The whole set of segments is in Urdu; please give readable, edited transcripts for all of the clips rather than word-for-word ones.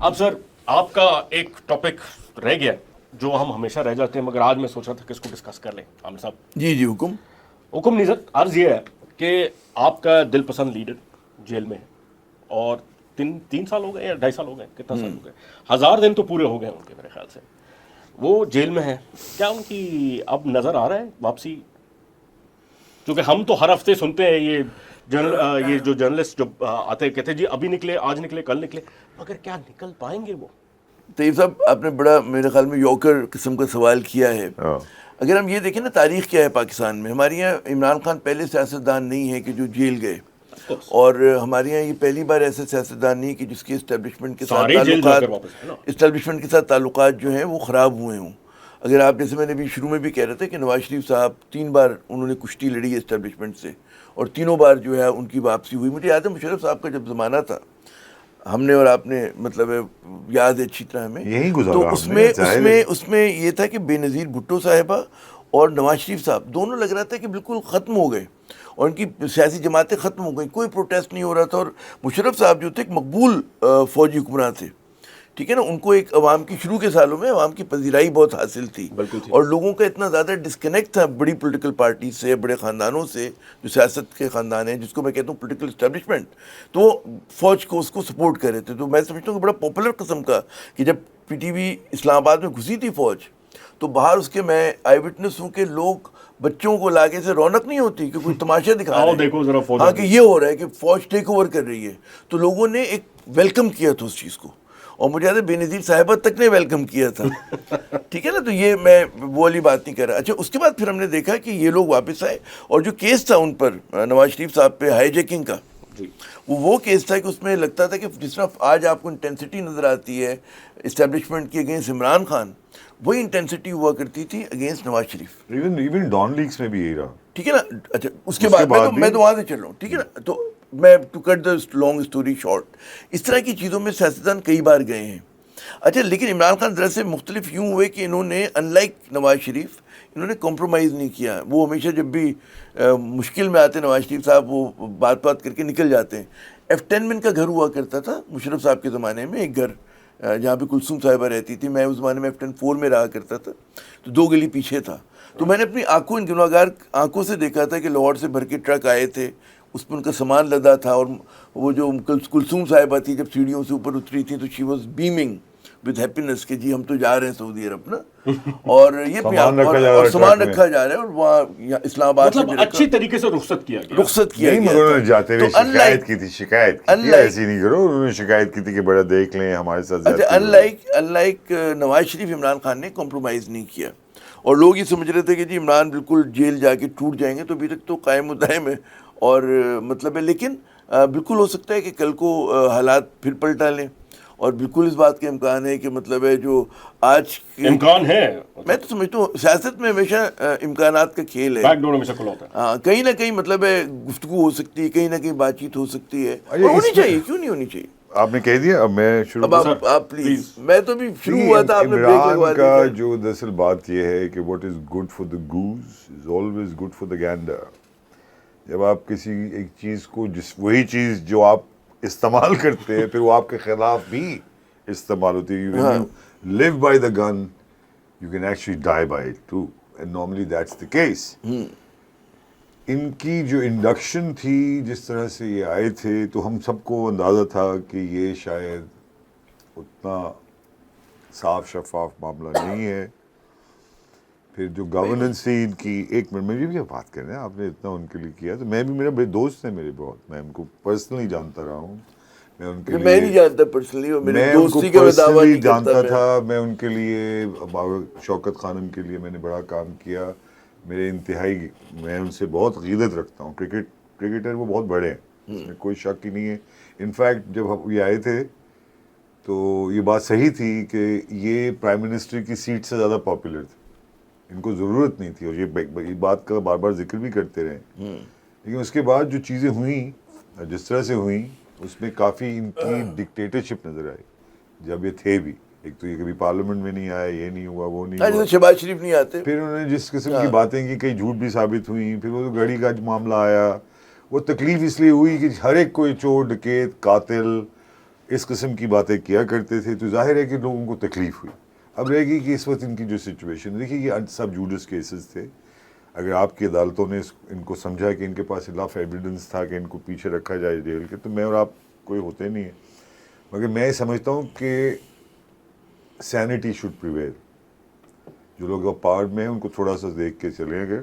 اب سر آپ کا ایک ٹاپک رہ گیا جو ہم ہمیشہ رہ جاتے ہیں، مگر آج میں سوچ رہا تھا کہ اس کو ڈسکس کر لیں. عامر صاحب جی حکم. حکم نہیں سر، عرض یہ ہے کہ آپ کا دل پسند لیڈر جیل میں ہے اور تین سال ہو گئے یا 2.5 سال ہو گئے، کتنا سال ہو گئے، 1000 دن تو پورے ہو گئے ان کے میرے خیال سے. وہ جیل میں ہیں، کیا ان کی اب نظر آ رہا ہے واپسی؟ کیونکہ ہم تو ہر ہفتے سنتے ہیں یہ جو جرنلسٹ جو آتے ہیں کہتے ہیں جی ابھی نکلے، آج نکلے، کل نکلے، مگر کیا نکل پائیں گے وہ؟ طیب صاحب آپ نے بڑا میرے خیال میں یوکر قسم کا سوال کیا ہے. اگر ہم یہ دیکھیں نا تاریخ کیا ہے پاکستان میں، ہمارے یہاں عمران خان پہلے سیاستدان نہیں ہے کہ جو جیل گئے، اور ہمارے یہاں یہ پہلی بار ایسے سیاستدان نہیں کہ جس کے اسٹیبلشمنٹ کے ساتھ تعلقات جو ہیں وہ خراب ہوئے ہوں. اگر آپ جیسے میں نے بھی شروع میں بھی کہہ رہا تھا کہ نواز شریف صاحب 3 بار انہوں نے کشتی لڑی ہے اسٹیبلشمنٹ سے، اور تینوں بار جو ہے ان کی واپسی ہوئی. مجھے یاد ہے مشرف صاحب کا جب زمانہ تھا، ہم نے اور آپ نے مطلب یاد ہے اچھی طرح ہمیں، یہی گزارا تو اس میں یہ تھا کہ بے نظیر بھٹو صاحبہ اور نواز شریف صاحب دونوں لگ رہا تھا کہ بالکل ختم ہو گئے اور ان کی سیاسی جماعتیں ختم ہو گئیں، کوئی پروٹیسٹ نہیں ہو رہا تھا. اور مشرف صاحب جو تھے ایک مقبول فوجی حکمراں تھے، ٹھیک ہے نا، ان کو ایک عوام کی شروع کے سالوں میں عوام کی پذیرائی بہت حاصل تھی، اور لوگوں کا اتنا زیادہ ڈسکنیکٹ تھا بڑی پولیٹیکل پارٹی سے، بڑے خاندانوں سے، جو سیاست کے خاندان ہیں جس کو میں کہتا ہوں پولیٹیکل اسٹیبلشمنٹ، تو وہ فوج کو اس کو سپورٹ کر رہے تھے. تو میں سمجھتا ہوں کہ بڑا پاپولر قسم کا کہ جب پی ٹی وی اسلام آباد میں گھسی تھی فوج، تو باہر اس کے میں آئی وٹنس ہوں کہ لوگ بچوں کو لاگے سے رونق نہیں ہوتی کہ کوئی تماشا دکھا رہے ہیں، ہاں کہ یہ ہو رہا ہے کہ فوج ٹیک اوور کر رہی ہے، تو لوگوں نے ایک ویلکم کیا تھا اس چیز کو، اور مجھے یاد ہے بے نظیر صاحبہ تک نے ویلکم کیا تھا. ٹھیک ہے نا، تو یہ میں وہ والی بات نہیں کر رہا. اچھا، اس کے بعد پھر ہم نے دیکھا کہ یہ لوگ واپس آئے، اور جو کیس تھا ان پر نواز شریف صاحب پہ ہائی جیکنگ کا، وہ کیس تھا کہ اس میں لگتا تھا کہ جس طرح آج آپ کو انٹینسٹی نظر آتی ہے اسٹیبلشمنٹ کی اگینسٹ عمران خان، وہی انٹینسٹی ہوا کرتی تھی against Nawaz Sharif. Even Dawn legs میں بھی یہی رہا. ٹھیک ہے نا. اچھا، اس کے بعد میں تو وہاں سے چل رہا ہوں، ٹھیک ہے نا. تو میں to cut the long story short, اس طرح کی چیزوں میں سیاستدان کئی بار گئے ہیں. اچھا، لیکن عمران خان ذرا سے مختلف یوں ہوئے کہ انہوں نے ان لائک نواز شریف انہوں نے کمپرومائز نہیں کیا. وہ ہمیشہ جب بھی مشکل میں آتے نواز شریف صاحب، وہ بات کر کے نکل جاتے ہیں. F10 میں ان کا گھر ہوا کرتا تھا مشرف صاحب کے زمانے میں، ایک گھر جہاں پہ کلثوم صاحبہ رہتی تھی. میں اس زمانے میں F10 4 میں رہا کرتا تھا، تو 2 گلی پیچھے تھا. تو میں نے اپنی آنکھوں، ان گناہگار آنکھوں سے دیکھا تھا کہ لاہور سے بھر کے ٹرک آئے تھے، اس پہ ان کا سامان لدا تھا، اور وہ جو کلثوم صاحبہ تھی جب سیڑھیوں سے اوپر اتری تھی تو شی واز بیمنگ ود ہیپینس کہ جی ہم تو جا رہے ہیں سعودی عرب نا، اور یہ اور سامان رکھا جا رہا ہے، اور وہاں اسلام آباد مطلب اچھی طریقے سے رخصت کیا گیا. جاتے ہوئے شکایت کی تھی، ایسی نہیں کرو، انہوں نے شکایت کی تھی کہ بڑا دیکھ لیں ہمارے ساتھ. ان لائک نواز شریف، عمران خان نے کمپرومائز نہیں کیا، اور لوگ یہ سمجھ رہے تھے کہ جی عمران بالکل جیل جا کے ٹوٹ جائیں گے، تو ابھی تک تو قائم و دائم ہے، اور مطلب ہے. لیکن بالکل ہو سکتا ہے کہ کل کو حالات پھر پلٹا لیں، اور بالکل اس بات کا امکان ہے کہ مطلب ہے جو آج امکان ہے، میں تو سمجھتا ہوں سیاست میں ہمیشہ امکانات کا کھیل ہے، بیک ڈور ہمیشہ کھلا ہوتا ہے. ہاں، کہیں نہ کہیں مطلب ہے گفتگو ہو سکتی ہے، کہیں نہ کہیں بات چیت ہو سکتی ہے، ہونی چاہیے، کیوں نہیں ہونی چاہیے. آپ نے کہہ دیا، اب میں شروع. اب آپ پلیز، میں تو بھی شروع ہوا تھا، آپ نے بریک لگوا دیا. عمران کا جو دراصل بات یہ ہے کہ what is good for the goes is always good for the gender. جب آپ کسی ایک چیز کو، وہی چیز جو آپ استعمال کرتے ہیں، پھر وہ آپ کے خلاف بھی استعمال ہوتی ہے. When you live by the gun, you can actually die by it too, and normally that's the case. ان کی جو انڈکشن تھی، جس طرح سے یہ آئے تھے، تو ہم سب کو اندازہ تھا کہ یہ شاید اتنا صاف شفاف معاملہ نہیں ہے. پھر جو گورننس تھی ان کی، ایک منٹ میں بھی بات کریں، آپ نے اتنا ان کے لیے کیا، تو میں بھی، میرے بڑے دوست ہیں میرے بہت، میں ان کو پرسنلی جانتا رہا ہوں. میں نہیں جانتا پرسنلی، میں ان کو پرسنلی جانتا تھا. میں ان کے لیے، شوکت خانم کے لیے میں نے بڑا کام کیا. میرے انتہائی، میں ان سے بہت غیرت رکھتا ہوں. کرکٹر وہ بہت بڑے ہیں، اس میں کوئی شک ہی نہیں ہے. انفیکٹ جب یہ آئے تھے تو یہ بات صحیح تھی کہ یہ پرائم منسٹر کی سیٹ سے زیادہ پاپولر تھے، ان کو ضرورت نہیں تھی، اور یہ بات کا بار بار ذکر بھی کرتے رہے. لیکن اس کے بعد جو چیزیں ہوئیں، جس طرح سے ہوئیں، اس میں کافی ان کی ڈکٹیٹرشپ نظر آئی. جب یہ تھے بھی، ایک تو یہ کبھی پارلیمنٹ میں نہیں آئے، یہ نہیں ہوا، وہ نہیں ہوا، شہباز شریف نہیں آتے. پھر انہوں نے جس قسم کی باتیں کی، کئی جھوٹ بھی ثابت ہوئیں. پھر وہ گھڑی کا معاملہ آیا، وہ تکلیف اس لیے ہوئی کہ ہر ایک کوئی چور، ڈکیت، قاتل، اس قسم کی باتیں کیا کرتے تھے تو ظاہر ہے کہ لوگوں کو تکلیف ہوئی. اب رہے گی کہ اس وقت ان کی جو سچویشن دیکھیے یہ سب جوڈس کیسز تھے. اگر آپ کی عدالتوں نے ان کو سمجھا کہ ان کے پاس انف ایویڈنس تھا کہ ان کو پیچھے رکھا جائے جیل کے تو میں اور آپ کوئی ہوتے نہیں ہیں. مگر میں یہ سمجھتا ہوں کہ سینٹی شوڈ پریویل. جو لوگ اب پاور میں ہیں ان کو تھوڑا سا دیکھ کے چلیں اگر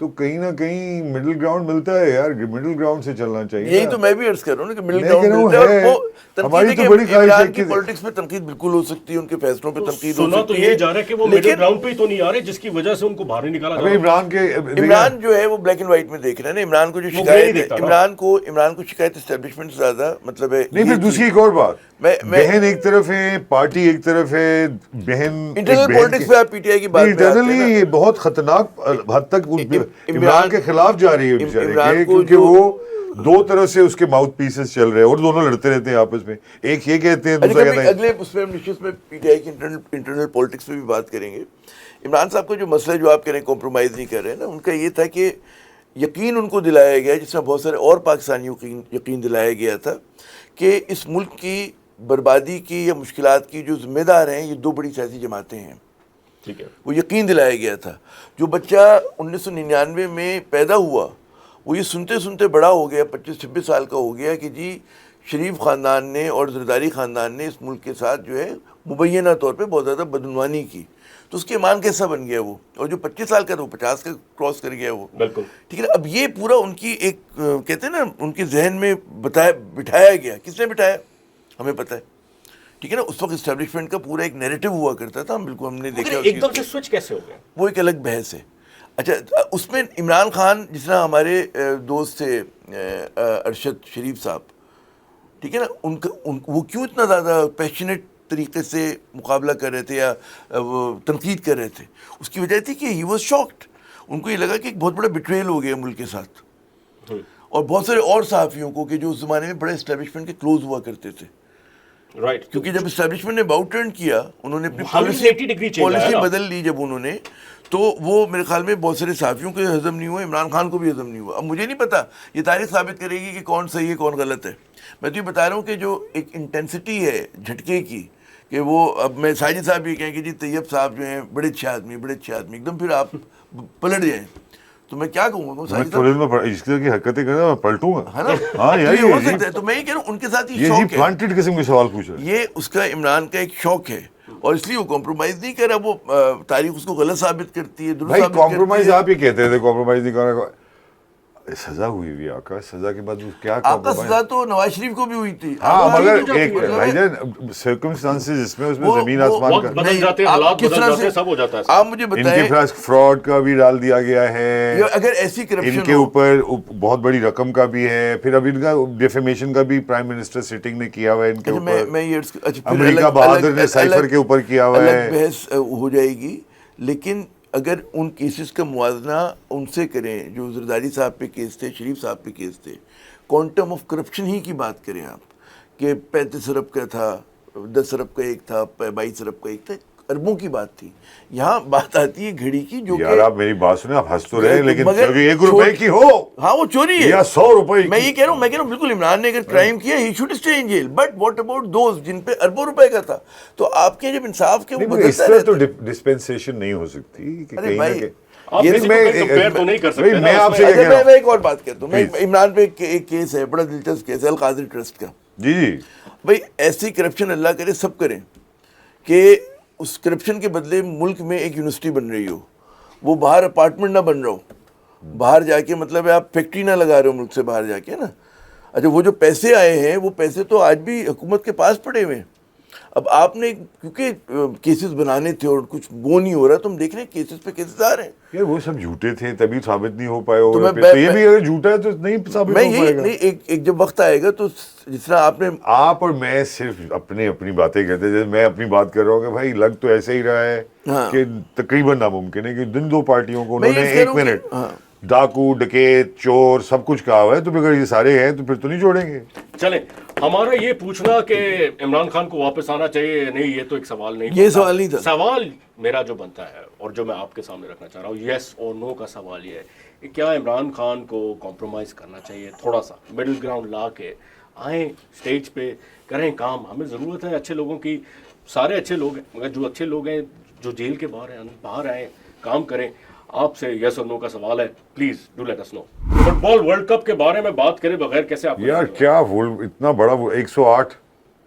تو کہیں نہ کہیں مڈل گراؤنڈ ملتا ہے یار. مڈل گراؤنڈ سے چلنا چاہیے. یہی تو میں بھی عرض کر رہا ہوں کہ مڈل گراؤنڈ ملتا ہے. اور وہ ہماری تو بڑی خواہش ہے کہ پولیٹکس پہ تنقید بالکل ہو سکتی ہے, ان کے فیصلوں پہ تنقید ہو سنا تو سکتی یہ ہے, جا رہا ہے کہ وہ مڈل گراؤنڈ پہ ہی تو نہیں آ رہے جس کی وجہ سے ان کو باہر نکالا جا رہا ہے. عمران جو ہے وہ بلیک اینڈ وائٹ میں دیکھ رہے ہیں نا. عمران کو جو شکایت ہے, عمران کو شکایت اسٹیبلشمنٹ سے زیادہ مطلب ہے نہیں. پھر دوسری ایک اور بات, بہن ایک طرف ہے, پارٹی ایک طرف ہے, بہن انٹرنل پولیٹکس پہ آپ پی ٹی آئی کی بات انٹرنلی یہ بہت خطرناک حد تک عمران کے خلاف جا رہی ہے بیچارے, کیونکہ وہ دو طرف سے اس کے ماؤتھ پیسز چل رہے ہیں اور دونوں لڑتے رہتے ہیں آپس میں. ایک یہ کہتے ہیں دوسرا کہتا ہے. اگلے اس میں نشست میں پی ٹی آئی کی انٹرنل پولیٹکس پہ بھی بات کریں گے. عمران صاحب کا جو مسئلہ جو آپ کہہ رہے ہیں کمپرومائز نہیں کر رہے ہیں نا, ان کا یہ تھا کہ یقین ان کو دلایا گیا, جس میں بہت سارے اور پاکستانیوں کو یقین دلایا گیا تھا کہ اس ملک کی بربادی کی یا مشکلات کی جو ذمہ دار ہیں یہ دو بڑی سیاسی جماعتیں ہیں. ٹھیک ہے, وہ یقین دلایا گیا تھا. جو بچہ 1999 میں پیدا ہوا وہ یہ سنتے سنتے بڑا ہو گیا, 25-26 سال کا ہو گیا کہ جی شریف خاندان نے اور زرداری خاندان نے اس ملک کے ساتھ جو ہے مبینہ طور پہ بہت زیادہ بدعنوانی کی. تو اس کے ایمان کیسا بن گیا وہ, اور جو 25 سال کا تھا وہ 50 کا کراس کر گیا وہ. بالکل ٹھیک ہے نا. اب یہ پورا ان کی ایک کہتے ہیں نا ان کے ذہن میں بٹھایا گیا. کس نے بٹھایا ہمیں پتہ ہے. ٹھیک ہے نا. اس وقت اسٹیبلشمنٹ کا پورا ایک نیریٹو ہوا کرتا تھا, بالکل ہم نے دیکھا. ایک دم سے سوئچ کیسے ہو گیا وہ ایک الگ بحث ہے. اچھا, اس میں عمران خان جس طرح ہمارے دوست تھے ارشد شریف صاحب, ٹھیک ہے نا, وہ کیوں اتنا زیادہ پیشنیٹ طریقے سے مقابلہ کر رہے تھے یا تنقید کر رہے تھے, اس کی وجہ تھی کہ ہی واز شاکڈ. ان کو یہ لگا کہ ایک بہت بڑا بٹریل ہو گیا ملک کے ساتھ, اور بہت سارے اور صحافیوں کو کہ جو اس زمانے میں بڑے اسٹیبلشمنٹ کے کلوز ہوا کرتے تھے. رائٹ, کیونکہ جب اسٹیبلشمنٹ نے باؤ ٹرن کیا, انہوں نے اپنی پالیسی بدل لی جب انہوں نے, تو وہ میرے خیال میں بہت سارے صحافیوں کو ہضم نہیں ہوا, عمران خان کو بھی ہضم نہیں ہوا. اب مجھے نہیں پتا, یہ تاریخ ثابت کرے گی کہ کون صحیح ہے کون غلط ہے. میں تو یہ بتا رہا ہوں کہ جو ایک انٹینسٹی ہے جھٹکے کی, کہ وہ اب میں ساجد صاحب یہ کہیں کہ جی طیب صاحب جو ہیں بڑے اچھے آدمی, بڑے اچھے آدمی, ایک دم پھر آپ پلٹ جائیں تو میں کیا کہوں گا. اس طرح کی حرکتیں کرنا میں پلٹوں گا, ہے نا. ہاں یہ ہو سکتا ہے. تو میں یہ کہہ رہا ہوں ان کے ساتھ یہ شوق ہے, پلانٹڈ قسم کے سوال پوچھ رہے ہیں. یہ اس کا عمران کا ایک شوق ہے, اور اس لیے وہ کمپرومائز نہیں کر رہا. وہ تاریخ اس کو غلط ثابت کرتی ہے, درست ثابت کرتی ہے. کمپرومائز آپ یہ کہتے تھے, کمپرومائز نہیں کرنا. سزا ہوئی ہوئی آقا, سزا کے بعد کیا آقا سزا تو نواز شریف کو بھی ہوئی تھی. ہاں مگر ایک بھائی جان سرکمسٹانسز اس میں زمین آسمان کا بدل جاتے ہیں, حالات بدل جاتے ہیں, سب ہو جاتا ہے. آپ مجھے بتائیں, ان کے پاس فراڈ کا بھی ڈال دیا گیا ہے, اگر ایسی کرپشن ان کے اوپر بہت بڑی رقم کا بھی ہے, پھر اب ان کا ڈیفیمیشن کا بھی پرائم منسٹر سٹنگ نے کیا ہوا ہے ان کے اوپر, امریکہ بہادر نے سائفر کے اوپر کیا ہوا ہے. بحث ہو جائے گی, لیکن اگر ان کیسز کا موازنہ ان سے کریں جو زرداری صاحب پہ کیس تھے, شریف صاحب پہ کیس تھے, کوانٹم آف کرپشن ہی کی بات کریں آپ کہ 35 ارب کا تھا, 10 ارب کا ایک تھا, 22 ارب کا ایک تھا, اربوں کی بات تھی. یہاں بات آتی ہے گھڑی کی, جو یار آپ میری بات سنیں, آپ ہنس تو رہے ہیں لیکن 1 روپے کی ہو, ہاں وہ چوری ہے, یا 100 روپے. میں یہ کہہ رہا ہوں بالکل عمران نے اگر کرائم کیا he should stay in jail, but what about those جن پہ اربوں روپے کا تھا. تو آپ کے جب انصاف کے وہ اس طرح تو ڈسپینسیشن نہیں ہو سکتی کہ کہیں نہ کہیں. میں آپ سے ایک اور بات کہتا ہوں. عمران پہ ایک کیس ہے, بڑا دلچسپ کیس ہے, القادری ٹرسٹ کا. جی جی بھائی ایسی کرپشن اللہ کرے سب کریں کہ اس کرپشن کے بدلے ملک میں ایک یونیورسٹی بن رہی ہو, وہ باہر اپارٹمنٹ نہ بن رہا ہو, باہر جا کے مطلب ہے آپ فیکٹری نہ لگا رہے ہو ملک سے باہر جا کے نا. اچھا, وہ جو پیسے آئے ہیں وہ پیسے تو آج بھی حکومت کے پاس پڑے ہوئے ہیں. اب آپ نے کیونکہ کیسز بنانے تھے اور کچھ وہ نہیں ہو رہا, تو ہم دیکھ رہے ہیں کیسز پہ کیسز آ رہے ہیں. یار وہ سب جھوٹے تھے تبھی ثابت نہیں ہو پائے ہوگا, تو یہ بھی اگر جھوٹا ہے تو نہیں ثابت ہو پائے گا. ایک جب وقت آئے گا تو جس طرح آپ اور میں صرف اپنی باتیں کرتے ہیں, جیسے میں اپنی بات کر رہا ہوں کہ بھائی لگ تو ایسے ہی رہا ہے کہ تقریباً ناممکن ہے کہ جن دو پارٹیوں کو انہوں نے 1 منٹ ڈاکو ڈکیت چور سب کچھ کہا ہوا ہے, تو اگر یہ سارے ہیں تو پھر تو نہیں چھوڑیں گے. چلیں, ہمارا یہ پوچھنا کہ عمران خان کو واپس آنا چاہیے نہیں, یہ تو ایک سوال نہیں, یہ سوال نہیں تھا. سوال میرا جو بنتا ہے اور جو میں آپ کے سامنے رکھنا چاہ رہا ہوں, یس اور نو کا سوال یہ ہے کہ کیا عمران خان کو کمپرومائز کرنا چاہیے, تھوڑا سا مڈل گراؤنڈ لا کے آئیں اسٹیج پہ کریں کام. ہمیں ضرورت ہے اچھے لوگوں کی. سارے اچھے لوگ ہیں مگر جو اچھے لوگ ہیں جو جیل کے باہر ہیں باہر آئیں کام کریں. آپ سے یس اور نو کا سوال ہے, please do let us know. Football world cup کے بارے میں بات کرے بغیر کیسے آپ یار کیا اتنا بڑا 108